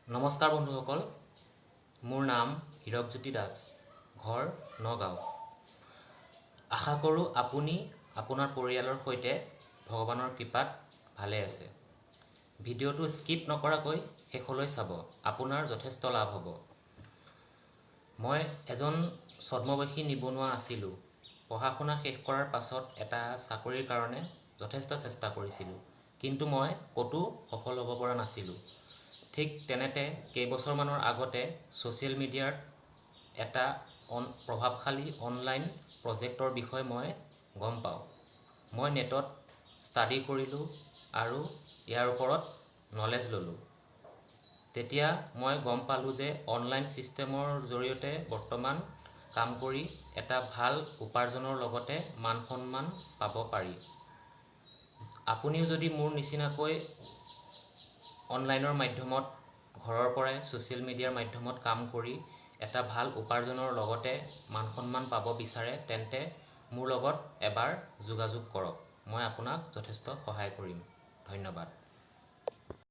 নমস্কাৰ বন্ধুসকল, মোৰ নাম হীৰকজ্যোতি দাস, ঘৰ নগাঁও। আশা কৰোঁ আপুনি আপোনাৰ পৰিয়ালৰ সৈতে ভগৱানৰ কৃপাত ভালে আছে। ভিডিঅ'টো স্কিপ নকৰাকৈ শেষলৈ চাব, আপোনাৰ যথেষ্ট লাভ হ'ব। মই এজন ছদ্মবেশী নিবনুৱা আছিলোঁ। পঢ়া শুনা শেষ কৰাৰ পাছত এটা চাকৰিৰ কাৰণে যথেষ্ট চেষ্টা কৰিছিলোঁ, কিন্তু মই ক'তো সফল হ'ব পৰা নাছিলোঁ। ঠিক তেনেতে কেইবছৰমানৰ আগতে ছ'চিয়েল মিডিয়াত এটা প্ৰভাৱশালী অনলাইন প্ৰজেক্টৰ বিষয়ে মই গম পাওঁ। মই নেটত ষ্টাডি কৰিলোঁ আৰু ইয়াৰ ওপৰত নলেজ ল'লোঁ। তেতিয়া মই গম পালোঁ যে অনলাইন ছিষ্টেমৰ জৰিয়তে বৰ্তমান কাম কৰি এটা ভাল উপাৰ্জনৰ লগতে মান সন্মান পাব পাৰি। আপুনিও যদি মোৰ নিচিনাকৈ অনলাইনৰ মাধ্যমত ঘৰৰ পৰাই ছ'চিয়েল মিডিয়াৰ মাধ্যমত কাম কৰি এটা ভাল উপাৰ্জনৰ লগতে মান সন্মান পাব বিচাৰে, তেন্তে মোৰ লগত এবাৰ যোগাযোগ কৰক। মই আপোনাক যথেষ্ট সহায় কৰিম। ধন্যবাদ।